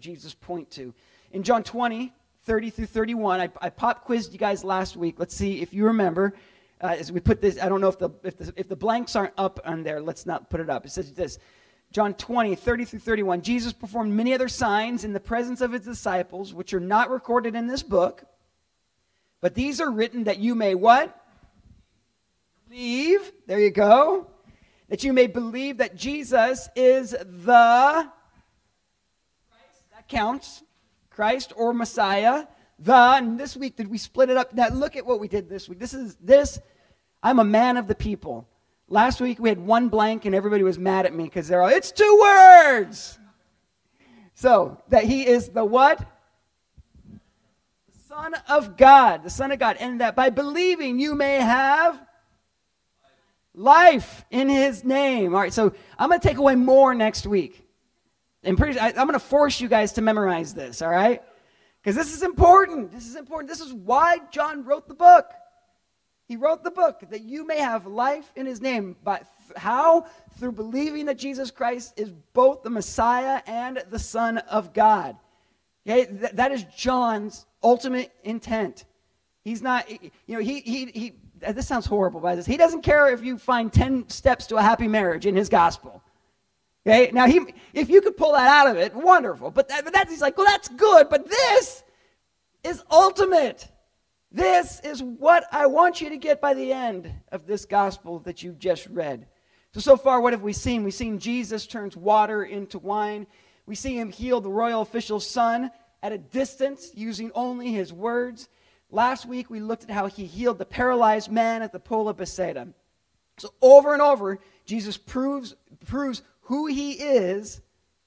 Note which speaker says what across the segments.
Speaker 1: Jesus point to? In John 20, 30 through 31, I pop quizzed you guys last week. Let's see if you remember. As we put this, I don't know if the blanks aren't up on there. Let's not put it up. It says this. John 20, 30 through 31. Jesus performed many other signs in the presence of his disciples, which are not recorded in this book. But these are written that you may what? Believe. There you go. That you may believe that Jesus is the Christ. That counts. Christ or Messiah. And this week, did we split it up? Now look at what we did this week. I'm a man of the people. Last week we had one blank and everybody was mad at me because they're all, it's 2 words. So, that he is the what? The Son of God. The Son of God. And that by believing you may have life in his name. All right, so I'm going to take away more next week. I'm going to force you guys to memorize this, all right? Because this is important. This is important. This is why John wrote the book. He wrote the book that you may have life in his name. But how? Through believing that Jesus Christ is both the Messiah and the Son of God. Okay? That is John's ultimate intent. He's not, this sounds horrible by this. He doesn't care if you find 10 steps to a happy marriage in his gospel. Okay? Now, if you could pull that out of it, wonderful. But he's like, well, that's good, but this is ultimate. This is what I want you to get by the end of this gospel that you just read. So far, what have we seen? We've seen Jesus turns water into wine. We see him heal the royal official's son at a distance using only his words. Last week, we looked at how he healed the paralyzed man at the pool of Bethesda. So over and over, Jesus proves who he is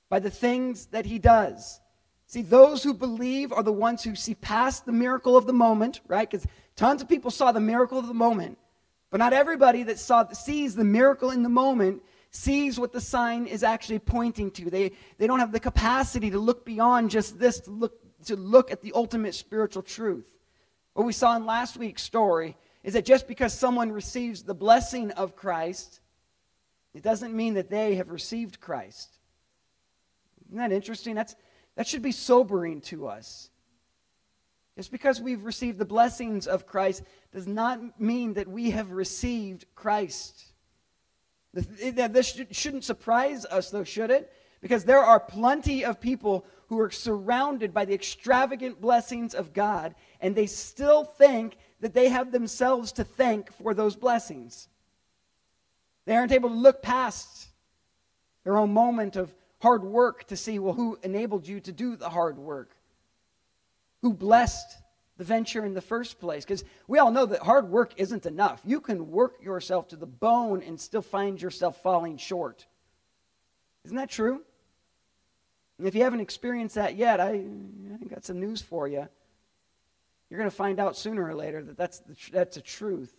Speaker 1: by the things that he does. See, those who believe are the ones who see past the miracle of the moment, right? Because tons of people saw the miracle of the moment. But not everybody that sees the miracle in the moment sees what the sign is actually pointing to. They don't have the capacity to look beyond just this, to look at the ultimate spiritual truth. What we saw in last week's story is that just because someone receives the blessing of Christ, it doesn't mean that they have received Christ. Isn't that interesting? That should be sobering to us. Just because we've received the blessings of Christ does not mean that we have received Christ. This shouldn't surprise us, though, should it? Because there are plenty of people who are surrounded by the extravagant blessings of God, and they still think that they have themselves to thank for those blessings. They aren't able to look past their own moment of hard work to see, well, who enabled you to do the hard work? Who blessed the venture in the first place? Because we all know that hard work isn't enough. You can work yourself to the bone and still find yourself falling short. Isn't that true? And if you haven't experienced that yet, I got some news for you. You're going to find out sooner or later that that's a truth.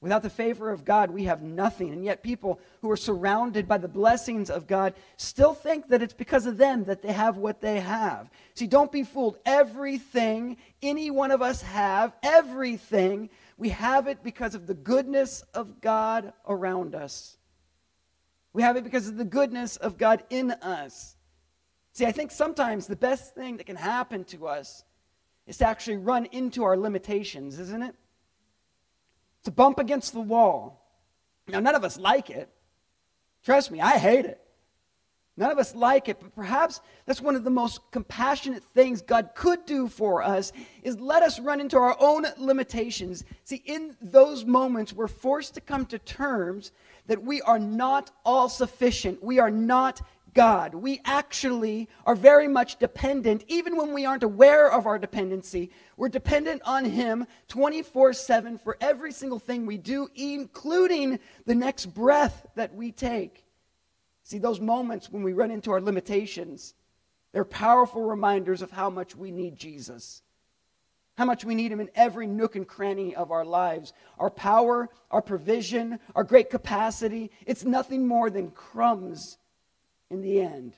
Speaker 1: Without the favor of God, we have nothing. And yet people who are surrounded by the blessings of God still think that it's because of them that they have what they have. See, don't be fooled. Everything any one of us have, everything, we have it because of the goodness of God around us. We have it because of the goodness of God in us. See, I think sometimes the best thing that can happen to us is to actually run into our limitations, isn't it? To bump against the wall. Now, none of us like it. Trust me, I hate it. None of us like it, but perhaps that's one of the most compassionate things God could do for us is let us run into our own limitations. See, in those moments, we're forced to come to terms that we are not all sufficient. We are not God. We actually are very much dependent, even when we aren't aware of our dependency. We're dependent on Him 24/7 for every single thing we do, including the next breath that we take. See, those moments when we run into our limitations, they're powerful reminders of how much we need Jesus. How much we need Him in every nook and cranny of our lives. Our power, our provision, our great capacity, it's nothing more than crumbs in the end,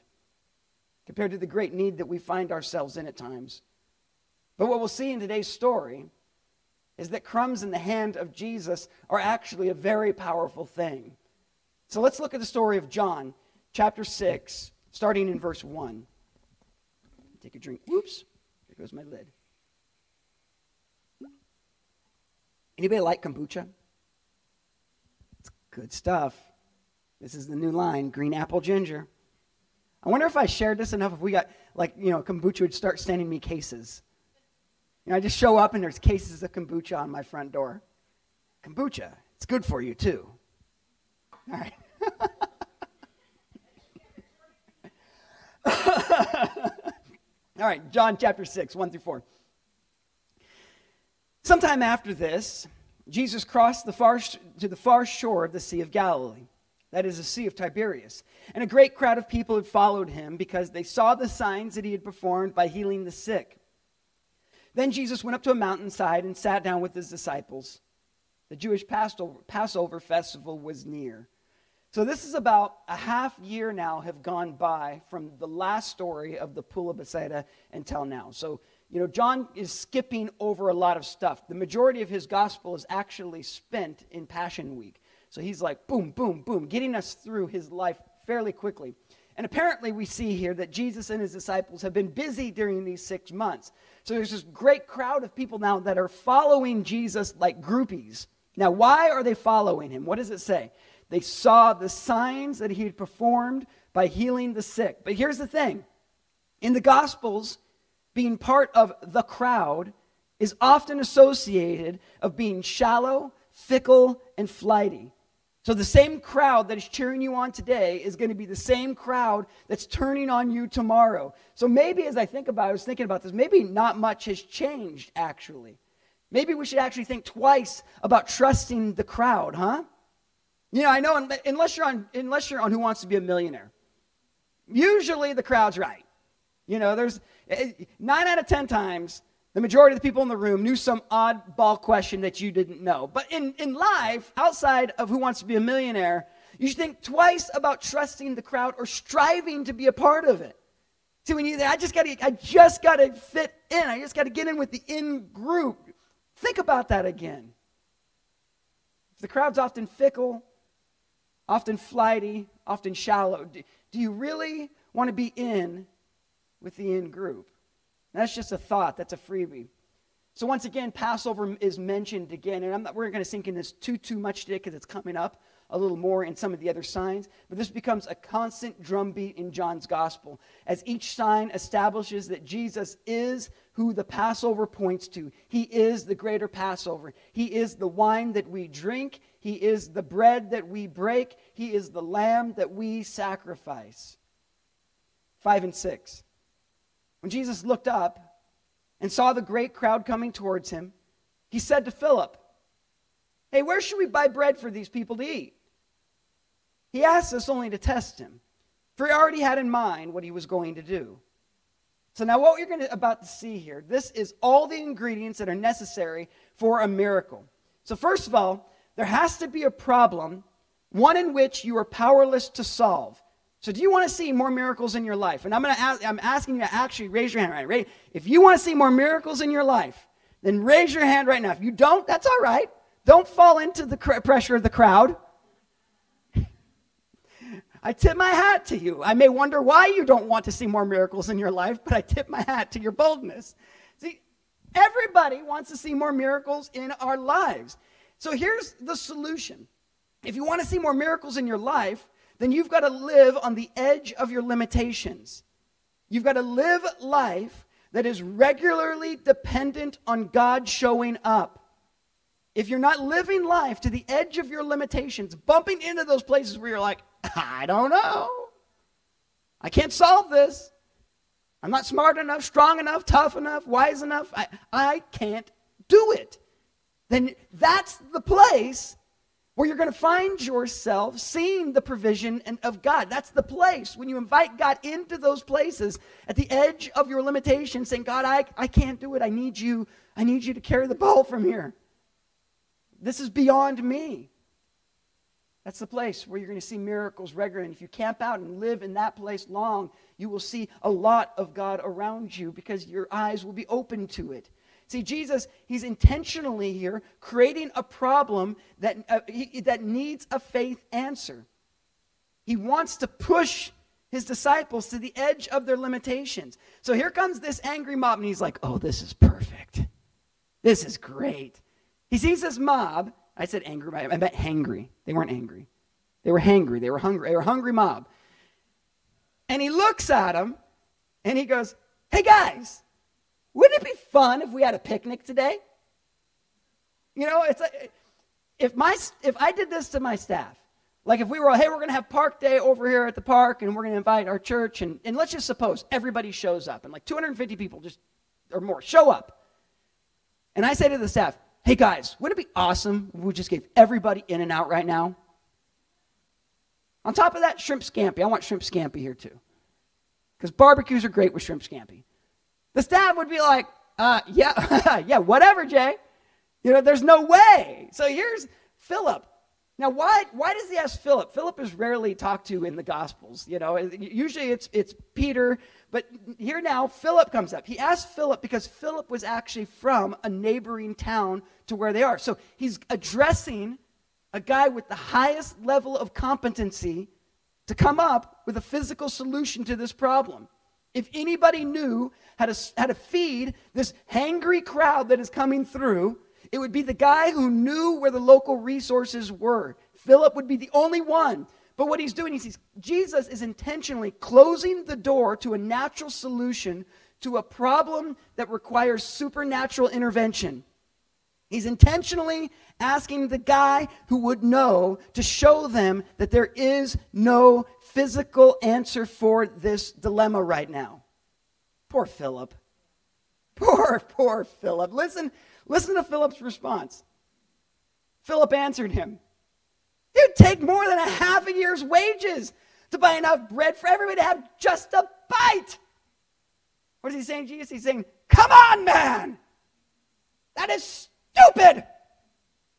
Speaker 1: compared to the great need that we find ourselves in at times. But what we'll see in today's story is that crumbs in the hand of Jesus are actually a very powerful thing. So let's look at the story of John, chapter 6, starting in verse 1. Take a drink. Whoops. There goes my lid. Anybody like kombucha? It's good stuff. This is the new line, green apple ginger. I wonder if I shared this enough, if we got, kombucha would start sending me cases. I just show up and there's cases of kombucha on my front door. Kombucha, it's good for you too. All right. All right, John chapter 6, 1 through 4. Sometime after this, Jesus crossed to the far shore of the Sea of Galilee. That is the Sea of Tiberias. And a great crowd of people had followed him because they saw the signs that he had performed by healing the sick. Then Jesus went up to a mountainside and sat down with his disciples. The Jewish Passover festival was near. So this is about a half year now have gone by from the last story of the Pool of Bethsaida until now. So, John is skipping over a lot of stuff. The majority of his gospel is actually spent in Passion Week. So he's like, boom, boom, boom, getting us through his life fairly quickly. And apparently we see here that Jesus and his disciples have been busy during these 6 months. So there's this great crowd of people now that are following Jesus like groupies. Now, why are they following him? What does it say? They saw the signs that he had performed by healing the sick. But here's the thing. In the Gospels, being part of the crowd is often associated of being shallow, fickle, and flighty. So the same crowd that is cheering you on today is going to be the same crowd that's turning on you tomorrow. So maybe as I was thinking about this, maybe not much has changed actually. Maybe we should actually think twice about trusting the crowd, huh? I know unless you're on Who Wants to Be a Millionaire, usually the crowd's right. There's 9 out of 10 times the majority of the people in the room knew some oddball question that you didn't know. But in life, outside of Who Wants to Be a Millionaire, you should think twice about trusting the crowd or striving to be a part of it. See, when I just got to fit in. I just got to get in with the in group. Think about that again. If the crowd's often fickle, often flighty, often shallow, do you really want to be in with the in group? That's just a thought. That's a freebie. So once again, Passover is mentioned again, and we're going to sink in this too much today because it's coming up a little more in some of the other signs. But this becomes a constant drumbeat in John's gospel as each sign establishes that Jesus is who the Passover points to. He is the greater Passover. He is the wine that we drink. He is the bread that we break. He is the lamb that we sacrifice. 5 and 6. When Jesus looked up and saw the great crowd coming towards him, he said to Philip, "Hey, where should we buy bread for these people to eat?" He asked this only to test him, for he already had in mind what he was going to do. So now what you're about to see here, this is all the ingredients that are necessary for a miracle. So first of all, there has to be a problem, one in which you are powerless to solve. So do you want to see more miracles in your life? And I'm asking you to actually raise your hand, right? If you want to see more miracles in your life, then raise your hand right now. If you don't, that's all right. Don't fall into the pressure of the crowd. I tip my hat to you. I may wonder why you don't want to see more miracles in your life, but I tip my hat to your boldness. See, everybody wants to see more miracles in our lives. So here's the solution. If you want to see more miracles in your life, then you've got to live on the edge of your limitations. You've got to live life that is regularly dependent on God showing up. If you're not living life to the edge of your limitations, bumping into those places where you're like, I don't know. I can't solve this. I'm not smart enough, strong enough, tough enough, wise enough. I can't do it. Then that's the place where you're going to find yourself seeing the provision of God. That's the place when you invite God into those places at the edge of your limitations, saying, God, I can't do it. I need you to carry the ball from here. This is beyond me. That's the place where you're going to see miracles regularly. And if you camp out and live in that place long, you will see a lot of God around you because your eyes will be open to it. See, Jesus, he's intentionally here creating a problem that needs a faith answer. He wants to push his disciples to the edge of their limitations. So here comes this angry mob, and he's like, oh, this is perfect. This is great. He sees this mob. I said angry, I meant hangry. They weren't angry. They were hangry. They were hungry. They were a hungry mob. And he looks at them, and he goes, hey, guys, wouldn't it be fun if we had a picnic today? You know, it's like, if I did this to my staff, like if we were, hey, we're going to have park day over here at the park, and we're going to invite our church, and let's just suppose everybody shows up, and like 250 people just, or more, show up. And I say to the staff, hey guys, wouldn't it be awesome if we just gave everybody in and out right now? On top of that, shrimp scampi. I want shrimp scampi here too. Because barbecues are great with shrimp scampi. The staff would be like, yeah, yeah, whatever, Jay. You know, there's no way. So here's Philip. Now, why does he ask Philip? Philip is rarely talked to in the Gospels. You know, usually it's Peter, but here now Philip comes up. He asks Philip because Philip was actually from a neighboring town to where they are. So he's addressing a guy with the highest level of competency to come up with a physical solution to this problem. If anybody knew how to feed this hangry crowd that is coming through, it would be the guy who knew where the local resources were. Philip would be the only one. But what he's doing is Jesus is intentionally closing the door to a natural solution to a problem that requires supernatural intervention. He's intentionally asking the guy who would know to show them that there is no physical answer for this dilemma right now. Poor Philip. Poor Philip. Listen to Philip's response. Philip answered him, it'd take more than a half a year's wages to buy enough bread for everybody to have just a bite. What is he saying, Jesus? He's saying, come on, man. That is stupid.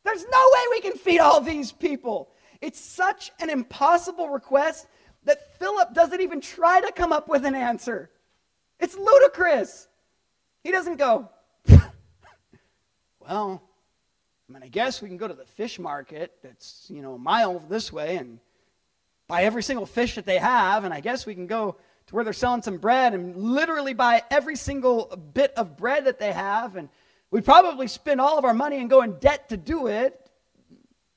Speaker 1: There's no way we can feed all these people. It's such an impossible request that Philip doesn't even try to come up with an answer. It's ludicrous. He doesn't go, well, I mean, I guess we can go to the fish market that's, a mile this way and buy every single fish that they have, and I guess we can go to where they're selling some bread and literally buy every single bit of bread that they have, and we'd probably spend all of our money and go in debt to do it,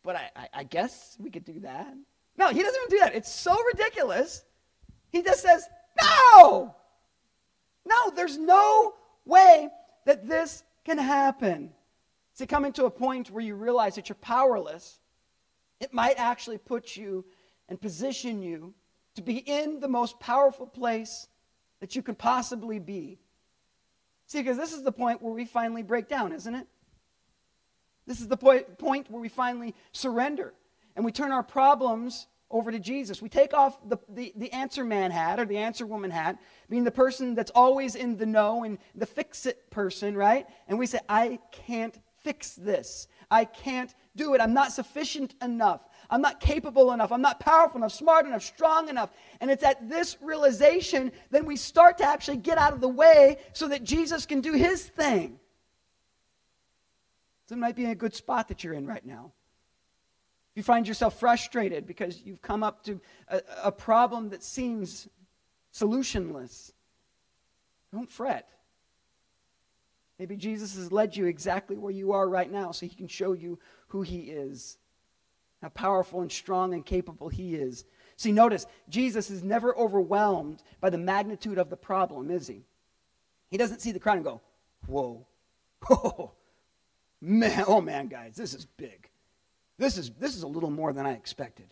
Speaker 1: but I guess we could do that. No, he doesn't even do that. It's so ridiculous. He just says, no, there's no way that this can happen. See, coming to a point where you realize that you're powerless, it might actually put you and position you to be in the most powerful place that you could possibly be. See, because this is the point where we finally break down, isn't it? This is the point where we finally surrender and we turn our problems over to Jesus. We take off the answer man hat or the answer woman hat, being the person that's always in the know and the fix-it person, right? And we say, I can't fix this. I can't do it. I'm not sufficient enough. I'm not capable enough. I'm not powerful enough, smart enough, strong enough. And it's at this realization that we start to actually get out of the way so that Jesus can do his thing. So it might be a good spot that you're in right now. If you find yourself frustrated because you've come up to a problem that seems solutionless, don't fret. Maybe Jesus has led you exactly where you are right now so he can show you who he is, how powerful and strong and capable he is. See, notice, Jesus is never overwhelmed by the magnitude of the problem, is he? He doesn't see the crowd and go, whoa, oh man, guys, this is big. This is a little more than I expected.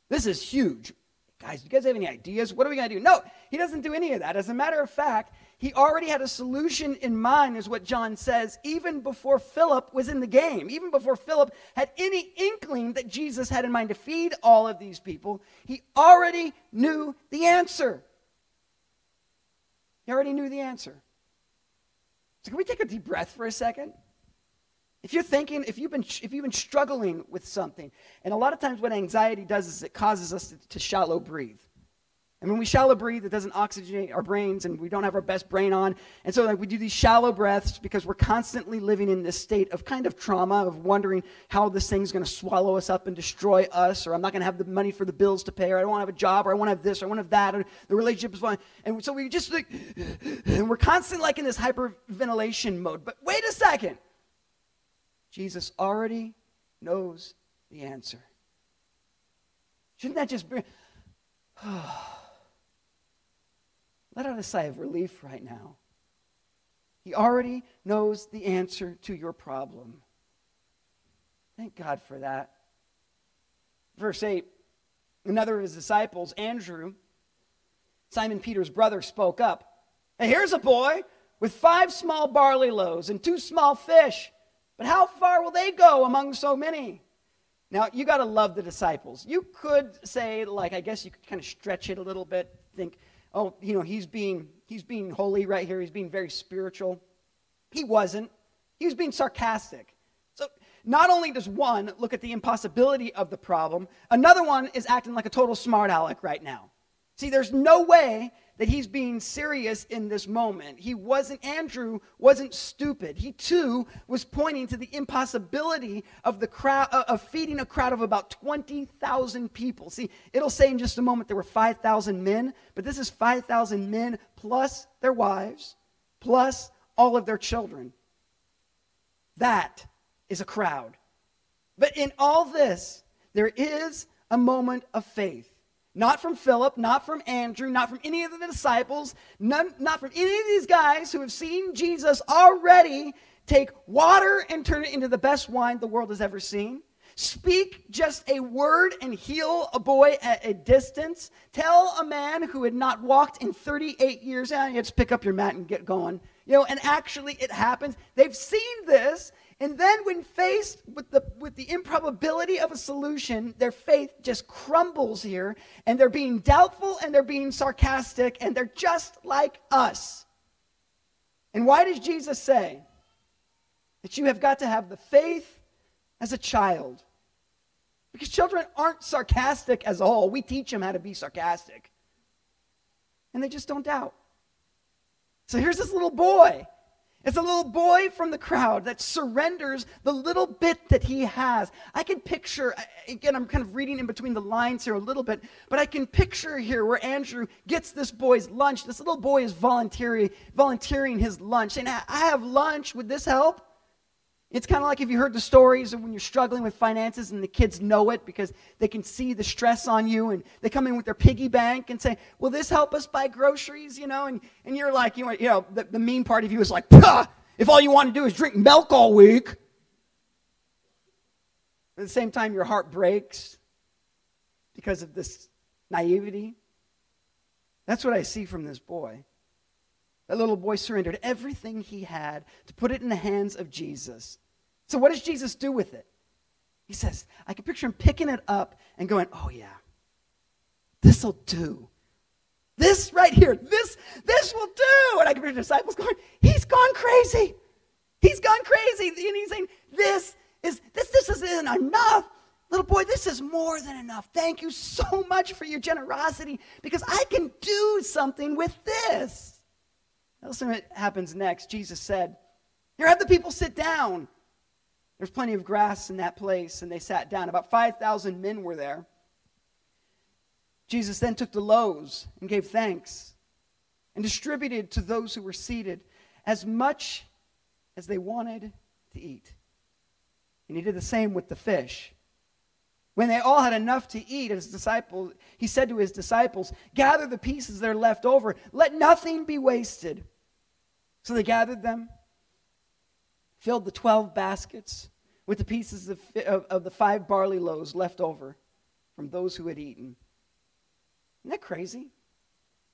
Speaker 1: This is huge. Guys, do you guys have any ideas? What are we going to do? No, he doesn't do any of that. As a matter of fact, he already had a solution in mind, is what John says, even before Philip was in the game. Even before Philip had any inkling that Jesus had in mind to feed all of these people, he already knew the answer. He already knew the answer. So can we take a deep breath for a second? If you're thinking, if you've been struggling with something, and a lot of times what anxiety does is it causes us to shallow breathe. And when we shallow breathe, it doesn't oxygenate our brains, and we don't have our best brain on. And so we do these shallow breaths because we're constantly living in this state of kind of trauma, of wondering how this thing's going to swallow us up and destroy us, or I'm not going to have the money for the bills to pay, or I don't want to have a job, or I want to have this, or I want to have that, or the relationship is fine. And so we just and we're constantly in this hyperventilation mode. But wait a second. Jesus already knows the answer. Shouldn't that just be... Let out a sigh of relief right now. He already knows the answer to your problem. Thank God for that. Verse 8, another of his disciples, Andrew, Simon Peter's brother, spoke up. Hey, here's a boy with 5 small barley loaves and 2 small fish. But how far will they go among so many? Now, you got to love the disciples. You could say, I guess you could kind of stretch it a little bit, think, oh, he's being holy right here. He's being very spiritual. He wasn't. He was being sarcastic. So not only does one look at the impossibility of the problem, another one is acting like a total smart aleck right now. See, there's no way that he's being serious in this moment. Andrew wasn't stupid. He too was pointing to the impossibility of the crowd, of feeding a crowd of about 20,000 people. See, it'll say in just a moment there were 5,000 men, but this is 5,000 men plus their wives, plus all of their children. That is a crowd. But in all this, there is a moment of faith. Not from Philip, not from Andrew, not from any of the disciples, not from any of these guys who have seen Jesus already take water and turn it into the best wine the world has ever seen. Speak just a word and heal a boy at a distance. Tell a man who had not walked in 38 years, you have to pick up your mat and get going. And actually it happens. They've seen this. And then when faced with the improbability of a solution, their faith just crumbles here, and they're being doubtful, and they're being sarcastic, and they're just like us. And why does Jesus say that you have got to have the faith as a child? Because children aren't sarcastic as a whole. We teach them how to be sarcastic. And they just don't doubt. So here's this little boy. It's a little boy from the crowd that surrenders the little bit that he has. I can picture, again, I'm kind of reading in between the lines here a little bit, but I can picture here where Andrew gets this boy's lunch. This little boy is volunteering his lunch, saying, I have lunch, would this help? It's kind of like if you heard the stories of when you're struggling with finances and the kids know it because they can see the stress on you, and they come in with their piggy bank and say, will this help us buy groceries, and you're like, the mean part of you is like, if all you want to do is drink milk all week. At the same time, your heart breaks because of this naivety. That's what I see from this boy. That little boy surrendered everything he had to put it in the hands of Jesus. So what does Jesus do with it? He says, I can picture him picking it up and going, oh yeah, this'll do. This right here, this will do. And I can picture the disciples going, he's gone crazy. He's gone crazy. And he's saying, this isn't enough. Little boy, this is more than enough. Thank you so much for your generosity, because I can do something with this. Listen what happens next. Jesus said, here, have the people sit down. There's plenty of grass in that place, and they sat down. About 5,000 men were there. Jesus then took the loaves and gave thanks and distributed to those who were seated as much as they wanted to eat. And he did the same with the fish. When they all had enough to eat, he said to his disciples, gather the pieces that are left over. Let nothing be wasted. So they gathered them, filled the 12 baskets with the pieces of the 5 barley loaves left over from those who had eaten. Isn't that crazy?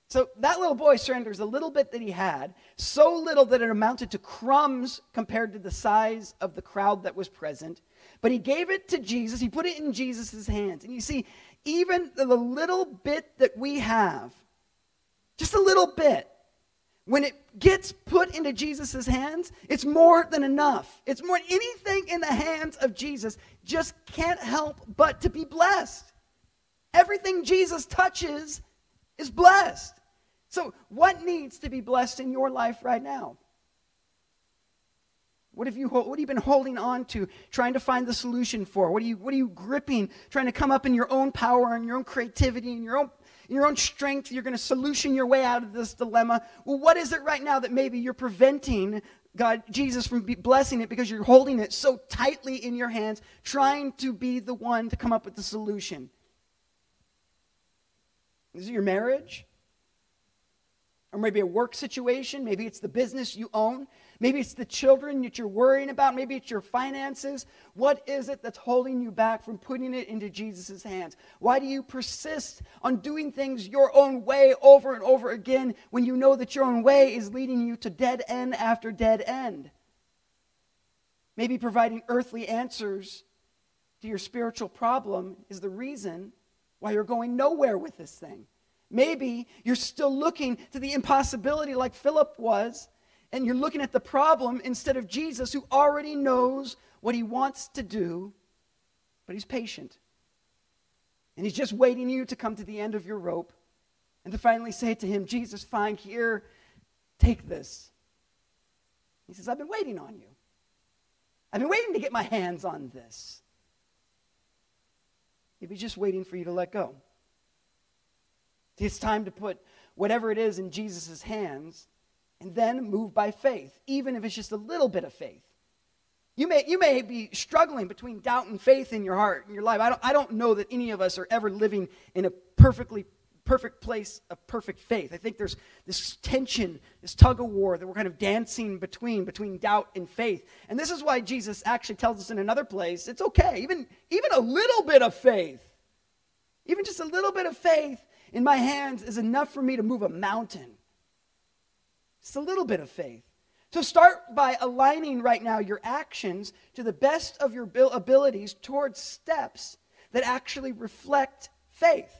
Speaker 1: So that little boy surrenders a little bit that he had, so little that it amounted to crumbs compared to the size of the crowd that was present. But he gave it to Jesus. He put it in Jesus' hands. And you see, even the little bit that we have, just a little bit, when it gets put into Jesus' hands, it's more than enough. It's more than anything in the hands of Jesus. Just can't help but to be blessed. Everything Jesus touches is blessed. So what needs to be blessed in your life right now? What have you been holding on to, trying to find the solution for? What are you gripping, trying to come up in your own power and your own creativity and your own strength? You're going to solution your way out of this dilemma. Well, what is it right now that maybe you're preventing Jesus from blessing it because you're holding it so tightly in your hands, trying to be the one to come up with the solution? Is it your marriage? Or maybe a work situation? Maybe it's the business you own? Maybe it's the children that you're worrying about. Maybe it's your finances. What is it that's holding you back from putting it into Jesus' hands? Why do you persist on doing things your own way over and over again when you know that your own way is leading you to dead end after dead end? Maybe providing earthly answers to your spiritual problem is the reason why you're going nowhere with this thing. Maybe you're still looking to the impossibility like Philip was, and you're looking at the problem instead of Jesus, who already knows what he wants to do, but he's patient. And he's just waiting you to come to the end of your rope and to finally say to him, Jesus, fine, here, take this. He says, I've been waiting on you. I've been waiting to get my hands on this. Maybe just waiting for you to let go. It's time to put whatever it is in Jesus' hands and then move by faith, even if it's just a little bit of faith. You may be struggling between doubt and faith in your heart, in your life. I don't know that any of us are ever living in a perfect place of perfect faith. I think there's this tension, this tug of war that we're kind of dancing between doubt and faith. And this is why Jesus actually tells us in another place, it's okay, even a little bit of faith, even just a little bit of faith in my hands is enough for me to move a mountain. It's a little bit of faith. So start by aligning right now your actions to the best of your abilities towards steps that actually reflect faith.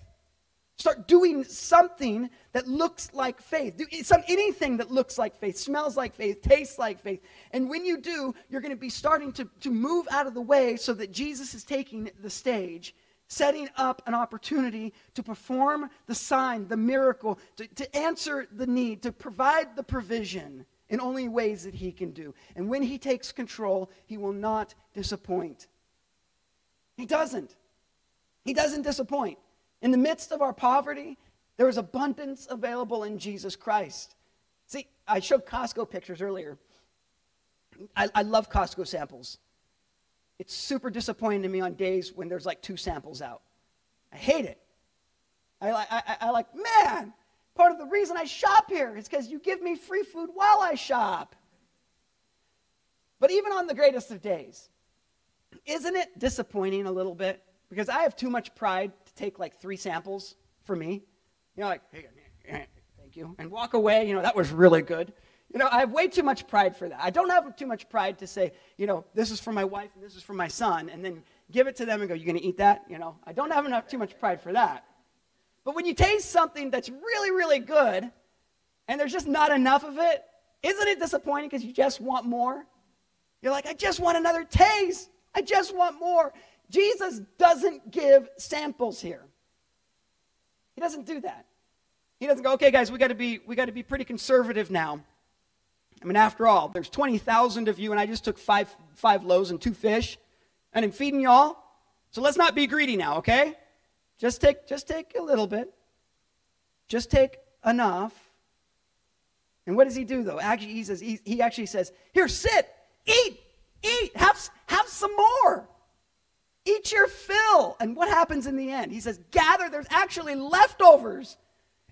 Speaker 1: Start doing something that looks like faith. Do anything that looks like faith, smells like faith, tastes like faith. And when you do, you're going to be starting to move out of the way so that Jesus is taking the stage, setting up an opportunity to perform the sign, the miracle, to answer the need, to provide the provision in only ways that he can do. And when he takes control, he will not disappoint. He doesn't. He doesn't disappoint. In the midst of our poverty, there is abundance available in Jesus Christ. See, I showed Costco pictures earlier. I love Costco samples. It's super disappointing to me on days when there's like 2 samples out. I hate it. I like, man, part of the reason I shop here is because you give me free food while I shop. But even on the greatest of days, isn't it disappointing a little bit? Because I have too much pride to take like 3 samples for me. You know, like, hey, thank you, and walk away. You know, that was really good. You know, I have way too much pride for that. I don't have too much pride to say, you know, this is for my wife and this is for my son, and then give it to them and go, you going to eat that? You know, I don't have too much pride for that. But when you taste something that's really, really good, and there's just not enough of it, isn't it disappointing because you just want more? You're like, I just want another taste. I just want more. Jesus doesn't give samples here. He doesn't do that. He doesn't go, okay, guys, we got to be pretty conservative now. I mean, after all, there's 20,000 of you, and I just took five loaves and 2 fish, and I'm feeding y'all. So let's not be greedy now, okay? Just take a little bit. Just take enough. And what does he do, though? Actually, he actually says, here, sit, eat, have some more. Eat your fill. And what happens in the end? He says, gather, there's actually leftovers.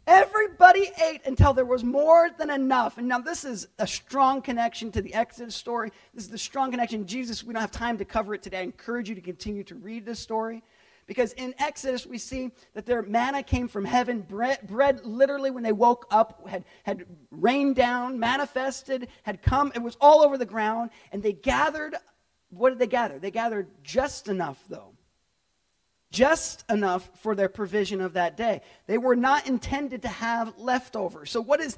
Speaker 1: Everybody ate until there was more than enough. And now this is a strong connection to the Exodus story. This is the strong connection. Jesus, we don't have time to cover it today. I encourage you to continue to read this story. Because in Exodus, we see that their manna came from heaven. Bread literally, when they woke up, had rained down, manifested, had come. It was all over the ground. And they gathered. What did they gather? They gathered just enough, though. Just enough for their provision of that day. They were not intended to have leftovers. So what is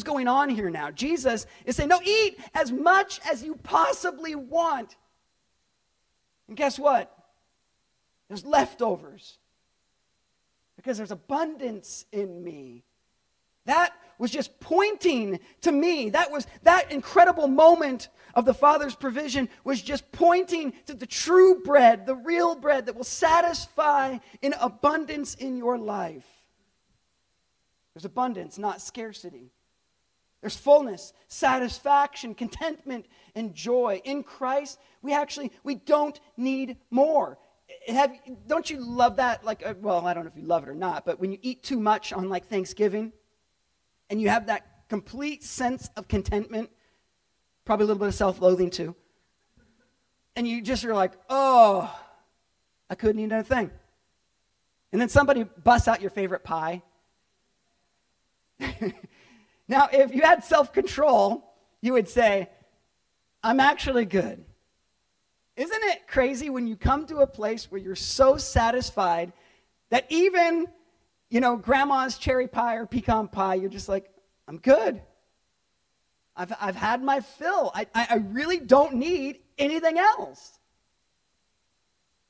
Speaker 1: going on here now? Jesus is saying, no, eat as much as you possibly want. And guess what? There's leftovers. because there's abundance in me. That was just pointing to me. That incredible moment of the Father's provision was just pointing to the true bread, the real bread that will satisfy in abundance in your life. There's abundance, not scarcity. There's fullness, satisfaction, contentment, and joy. In Christ, we don't need more. Don't you love that? Like, well, I don't know if you love it or not, but when you eat too much on like Thanksgiving, and you have that complete sense of contentment, probably a little bit of self-loathing too, and you're like, oh, I couldn't eat another thing. And then somebody busts out your favorite pie. Now, if you had self-control, you would say, I'm actually good. Isn't it crazy when you come to a place where you're so satisfied that even, grandma's cherry pie or pecan pie, you're just like, I'm good. I've had my fill. I really don't need anything else.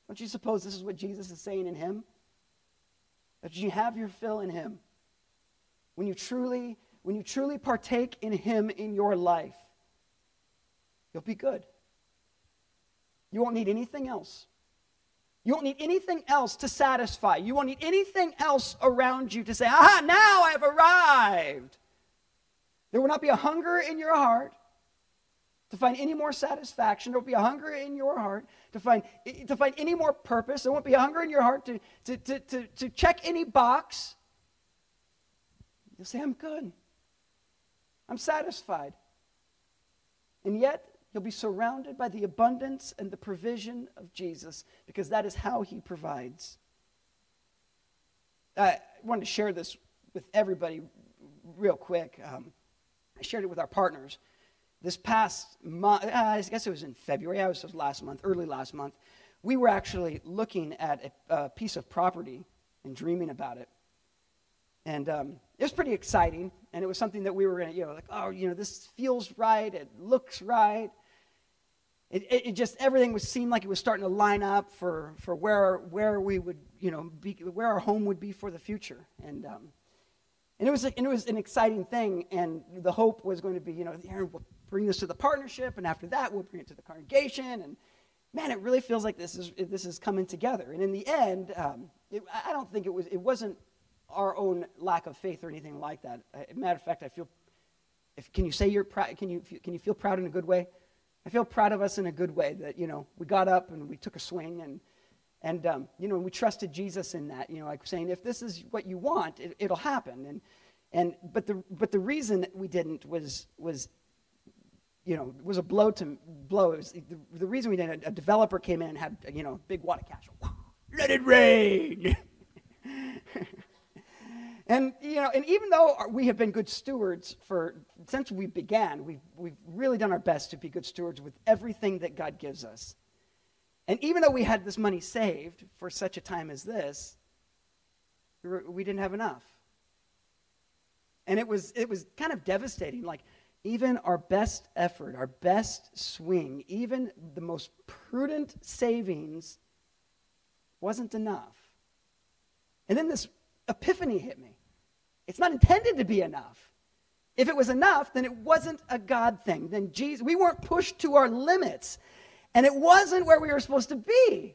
Speaker 1: Don't you suppose this is what Jesus is saying in him? That you have your fill in him. When you truly partake in him in your life, you'll be good. You won't need anything else. You won't need anything else to satisfy. You won't need anything else around you to say, aha, now I've arrived. There will not be a hunger in your heart to find any more satisfaction. There will be a hunger in your heart to find any more purpose. There won't be a hunger in your heart to check any box. You'll say, I'm good. I'm satisfied. And yet, you'll be surrounded by the abundance and the provision of Jesus, because that is how he provides. I wanted to share this with everybody real quick. I shared it with our partners. This past month, I guess it was in February, it was early last month, we were actually looking at a piece of property and dreaming about it. And it was pretty exciting, and it was something that we were going to, this feels right, it looks right. It just, everything seemed like it was starting to line up for where we would, be, where our home would be for the future. And it was an exciting thing, and the hope was going to be, Aaron, we'll bring this to the partnership, and after that, we'll bring it to the congregation, and man, it really feels like this is coming together. And in the end, I don't think it wasn't our own lack of faith or anything like that. Matter of fact, I feel, can you say you're proud? Can you feel proud in a good way? I feel proud of us in a good way that, we got up and we took a swing and we trusted Jesus in that, like saying, if this is what you want, it'll happen. But the reason that we didn't was a blow. It was the reason we didn't. A developer came in and had, a big wad of cash. Let it rain. And even though we have been good stewards since we began, we've really done our best to be good stewards with everything that God gives us. And even though we had this money saved for such a time as this, we didn't have enough. And it was kind of devastating. Like, even our best effort, our best swing, even the most prudent savings wasn't enough. And then this epiphany hit me. It's not intended to be enough. If it was enough, then it wasn't a God thing. Then we weren't pushed to our limits, and it wasn't where we were supposed to be.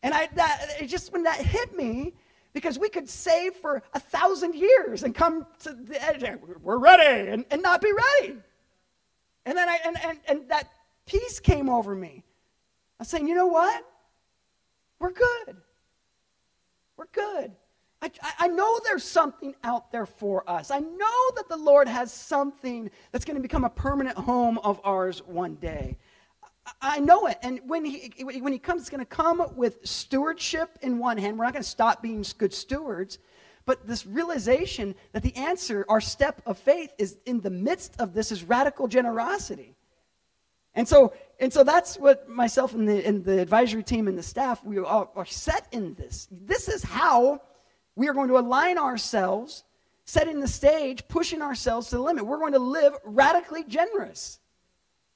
Speaker 1: And when that hit me, because we could save for 1,000 years and come to the edge, we're ready, and not be ready. And then and that peace came over me. I was saying, you know what? We're good. We're good. I know there's something out there for us. I know that the Lord has something that's going to become a permanent home of ours one day. I know it. And when he comes, it's going to come with stewardship in one hand. We're not going to stop being good stewards. But this realization that the answer, our step of faith, is in the midst of this is radical generosity. And so that's what myself and the advisory team and the staff, we are set in this. This is how we are going to align ourselves, setting the stage, pushing ourselves to the limit. We're going to live radically generous.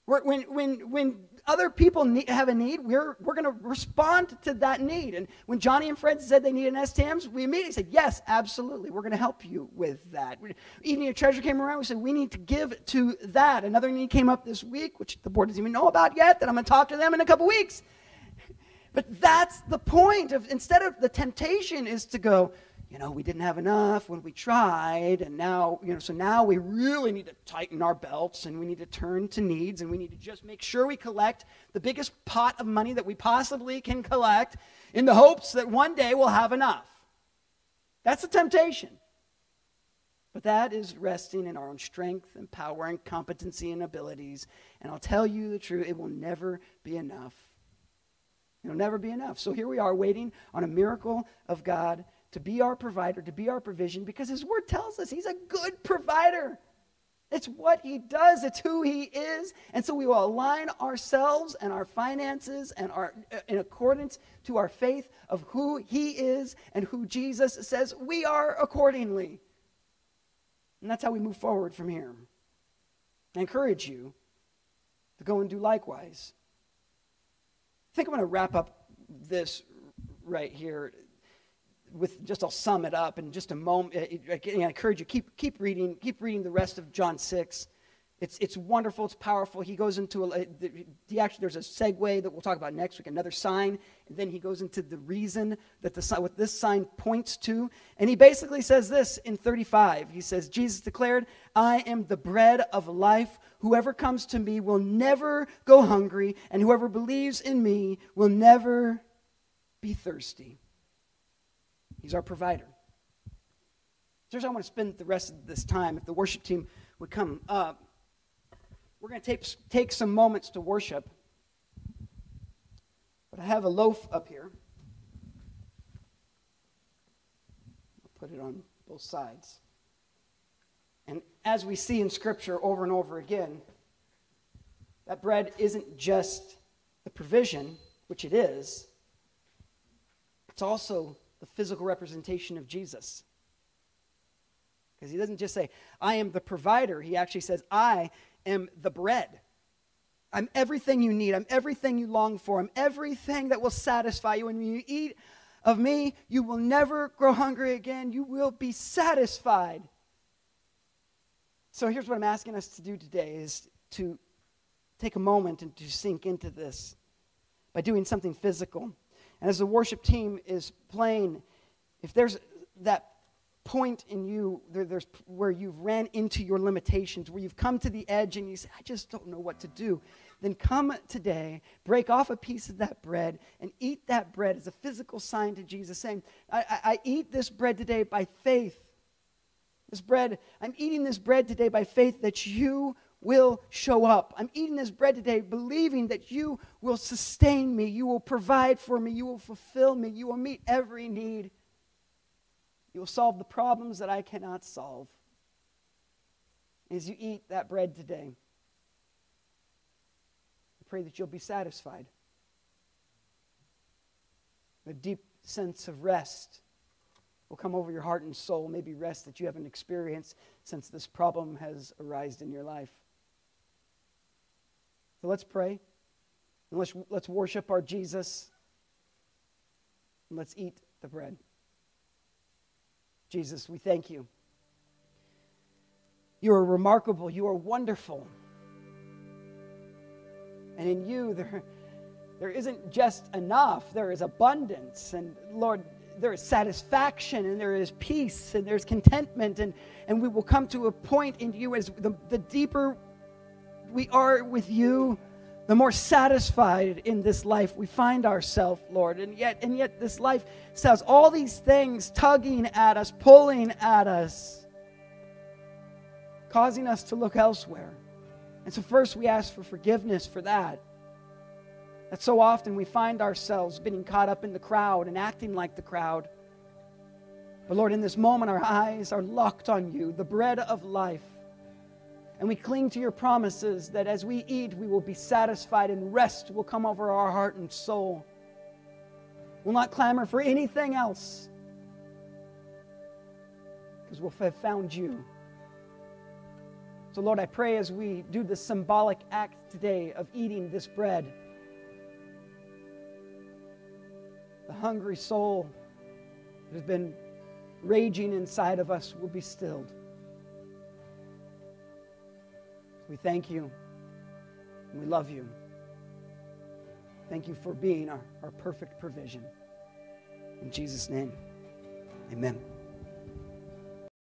Speaker 1: When other people have a need, we're going to respond to that need. And when Johnny and Fred said they needed an STMs, we immediately said, yes, absolutely, we're going to help you with that. Evening of Treasure came around, we said, we need to give to that. Another need came up this week, which the board doesn't even know about yet, that I'm going to talk to them in a couple weeks. But that's the point of, instead of the temptation is to go, we didn't have enough when we tried, and now, so now we really need to tighten our belts, and we need to turn to needs, and we need to just make sure we collect the biggest pot of money that we possibly can collect in the hopes that one day we'll have enough. That's the temptation. But that is resting in our own strength and power and competency and abilities. And I'll tell you the truth, it will never be enough. It'll never be enough. So here we are waiting on a miracle of God to be our provider, to be our provision, because his word tells us he's a good provider. It's what he does. It's who he is. And so we will align ourselves and our finances and in accordance to our faith of who he is and who Jesus says we are accordingly. And that's how we move forward from here. I encourage you to go and do likewise. I think I'm going to wrap up this right here with just, I'll sum it up in just a moment. I encourage you, keep reading the rest of John 6. It's wonderful, it's powerful. He goes into, there's a segue that we'll talk about next week, another sign, and then he goes into the reason that what this sign points to. And he basically says this in 35. He says, Jesus declared, I am the bread of life. Whoever comes to me will never go hungry, and whoever believes in me will never be thirsty. He's our provider. Here's how I want to spend the rest of this time. If the worship team would come up, we're going to take some moments to worship. But I have a loaf up here. I'll put it on both sides. And as we see in Scripture over and over again, that bread isn't just the provision, which it is. It's also the physical representation of Jesus. Because he doesn't just say, I am the provider. He actually says, I am the bread. I'm everything you need. I'm everything you long for. I'm everything that will satisfy you. And when you eat of me, you will never grow hungry again. You will be satisfied. So here's what I'm asking us to do today is to take a moment and to sink into this by doing something physical. And as the worship team is playing, if there's that point in you, there's where you've ran into your limitations, where you've come to the edge and you say, I just don't know what to do, then come today, break off a piece of that bread, and eat that bread as a physical sign to Jesus, saying, I eat this bread today by faith. I'm eating this bread today by faith that you will show up. I'm eating this bread today believing that you will sustain me, you will provide for me, you will fulfill me, you will meet every need. You will solve the problems that I cannot solve. As you eat that bread today, I pray that you'll be satisfied. A deep sense of rest will come over your heart and soul, maybe rest that you haven't experienced since this problem has arisen in your life. So let's pray, and let's worship our Jesus, and let's eat the bread. Jesus, we thank you. You are remarkable. You are wonderful. And in you, there isn't just enough. There is abundance. And Lord, there is satisfaction, and there is peace, and there's contentment. And we will come to a point in you as the deeper we are with you, the more satisfied in this life we find ourselves, Lord. And yet this life has all these things tugging at us, pulling at us, causing us to look elsewhere. And so first we ask for forgiveness for that. That so often we find ourselves getting caught up in the crowd and acting like the crowd. But Lord, in this moment our eyes are locked on you, the bread of life. And we cling to your promises that as we eat, we will be satisfied and rest will come over our heart and soul. We'll not clamor for anything else because we'll have found you. So, Lord, I pray as we do the symbolic act today of eating this bread, the hungry soul that has been raging inside of us will be stilled. We thank you and we love you. Thank you for being our perfect provision. In Jesus' name, amen.